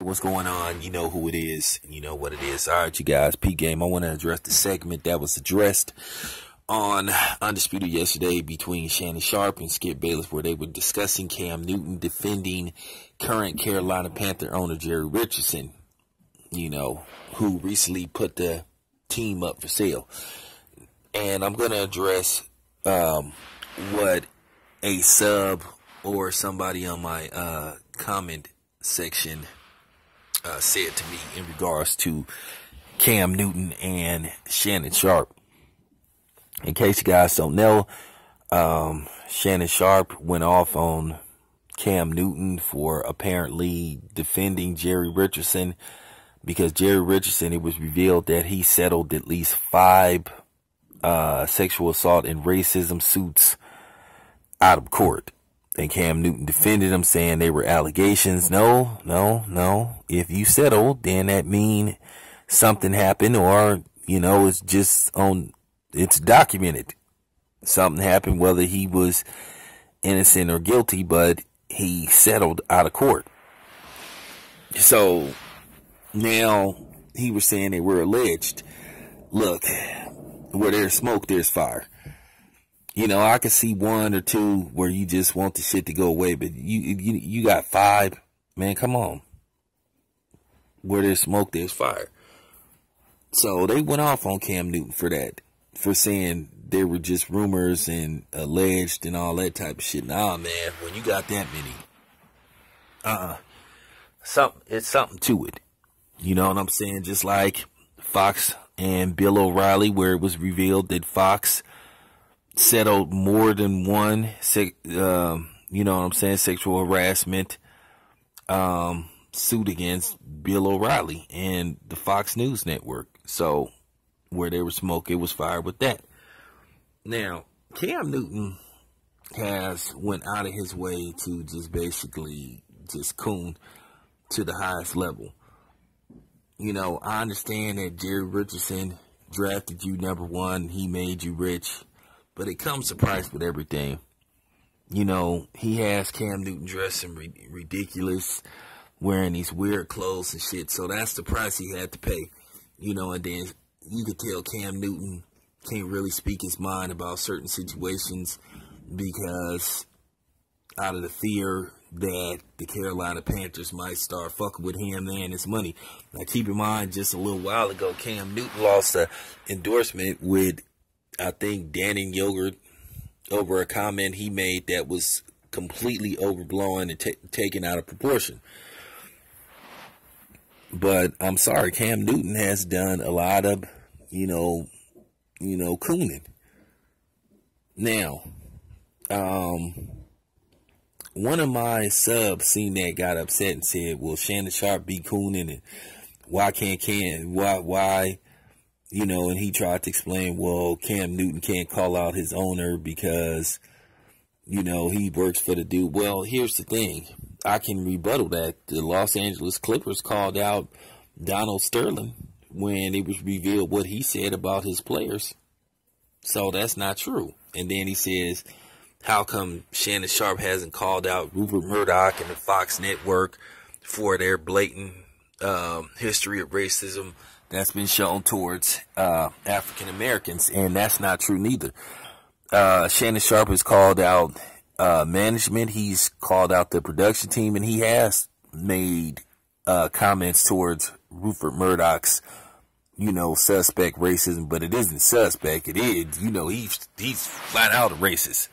What's going on? You know who it is. You know what it is. All right, you guys. P game. I want to address the segment that was addressed on Undisputed yesterday between Shannon Sharpe and Skip Bayless, where they were discussing Cam Newton defending current Carolina Panther owner Jerry Richardson, you know, who recently put the team up for sale. And I'm going to address what a sub or somebody on my comment section said to me in regards to Cam Newton and Shannon Sharpe. In case you guys don't know, Shannon Sharpe went off on Cam Newton for apparently defending Jerry Richardson, because Jerry Richardson, it was revealed that he settled at least 5 sexual assault and racism suits out of court. And Cam Newton defended him, saying they were allegations. No. If you settled, then that mean something happened, or, you know, it's documented. Something happened, whether he was innocent or guilty, but he settled out of court. So now he was saying they were alleged. Look, where there's smoke, there's fire. You know, I can see 1 or 2 where you just want the shit to go away, but you got 5, man, come on. Where there's smoke, there's fire. So they went off on Cam Newton for that, for saying they were just rumors and alleged and all that type of shit. Nah, man, when you got that many, it's something to it. You know what I'm saying? Just like Fox and Bill O'Reilly, where it was revealed that Fox settled more than one, you know what I'm saying, sexual harassment suit against Bill O'Reilly and the Fox News Network. So where there was smoke, it was fire with that. Now, Cam Newton has went out of his way to just basically just coon to the highest level. You know, I understand that Jerry Richardson drafted you number 1. He made you rich. But it comes to price with everything. You know, he has Cam Newton dressing ridiculous, wearing these weird clothes and shit. So that's the price he had to pay. You know, and then you could tell Cam Newton can't really speak his mind about certain situations because out of the fear that the Carolina Panthers might start fucking with him and his money. Now, keep in mind, just a little while ago, Cam Newton lost an endorsement with, I think, Dannon Yogurt over a comment he made that was completely overblown and taken out of proportion. But I'm sorry, Cam Newton has done a lot of, you know, cooning. Now, one of my subs seen that, got upset and said, "Well, Shannon Sharpe be cooning, and why can't why?" You know, and he tried to explain, well, Cam Newton can't call out his owner because, you know, he works for the dude. Well, here's the thing. I can rebuttal that. The Los Angeles Clippers called out Donald Sterling when it was revealed what he said about his players. So that's not true. And then he says, how come Shannon Sharpe hasn't called out Rupert Murdoch and the Fox Network for their blatant history of racism that's been shown towards African Americans? And that's not true neither. Shannon Sharpe has called out management. He's called out the production team, and he has made comments towards Rupert Murdoch's, you know, suspect racism. But it isn't suspect. It is, you know, he's flat out a racist.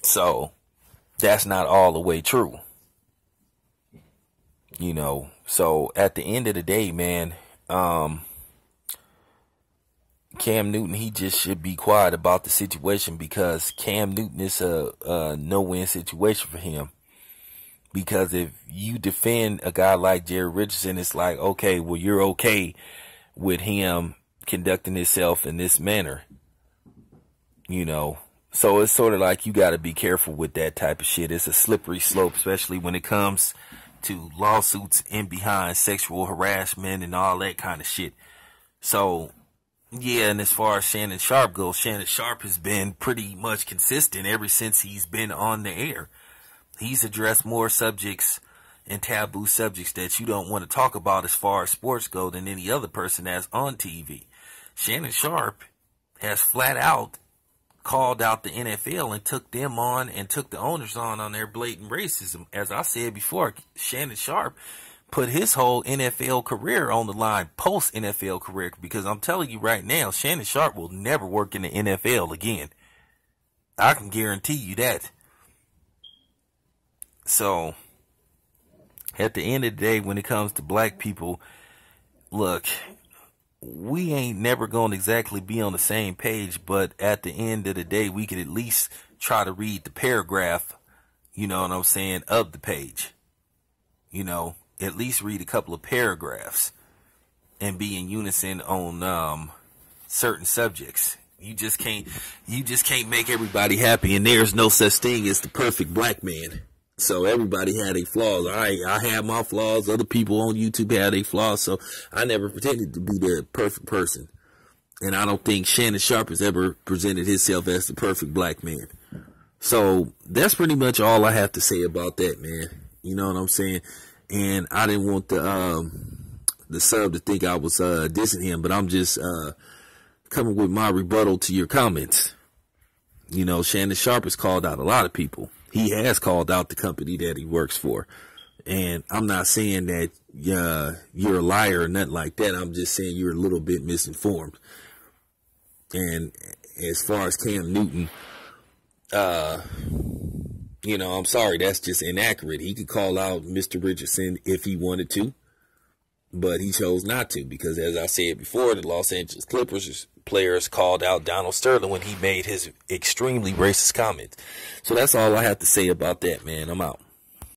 So that's not all the way true. You know, so at the end of the day, man, Cam Newton, he just should be quiet about the situation, because Cam Newton is a no-win situation for him. Because if you defend a guy like Jerry Richardson, it's like, okay, well, you're okay with him conducting himself in this manner, you know. So it's sort of like you got to be careful with that type of shit. It's a slippery slope, especially when it comes to lawsuits in behind sexual harassment and all that kind of shit. So, yeah, and as far as Shannon Sharpe goes, Shannon Sharpe has been pretty much consistent ever since he's been on the air. He's addressed more subjects and taboo subjects that you don't want to talk about as far as sports go than any other person that's on TV. Shannon Sharpe has flat out called out the NFL and took them on and took the owners on their blatant racism. As I said before, Shannon Sharpe put his whole NFL career on the line, post NFL career, because I'm telling you right now, Shannon Sharpe will never work in the NFL again. I can guarantee you that. So, at the end of the day, when it comes to black people, look, we ain't never going to exactly be on the same page, but at the end of the day, we could at least try to read the paragraph, you know what I'm saying, of the page. You know, at least read a couple of paragraphs and be in unison on certain subjects. You just can't make everybody happy, and there's no such thing as the perfect black man. So everybody had their flaws. I have my flaws. Other people on YouTube had their flaws. So I never pretended to be the perfect person. And I don't think Shannon Sharpe has ever presented himself as the perfect black man. So that's pretty much all I have to say about that, man. You know what I'm saying? And I didn't want the sub to think I was dissing him, but I'm just coming with my rebuttal to your comments. You know, Shannon Sharpe has called out a lot of people. He has called out the company that he works for. And I'm not saying that you're a liar or nothing like that. I'm just saying you're a little bit misinformed. And as far as Cam Newton, you know, I'm sorry, that's just inaccurate. He could call out Mr. Richardson if he wanted to, but he chose not to because, as I said before, the Los Angeles Clippers players called out Donald Sterling when he made his extremely racist comments. So that's all I have to say about that, man. I'm out.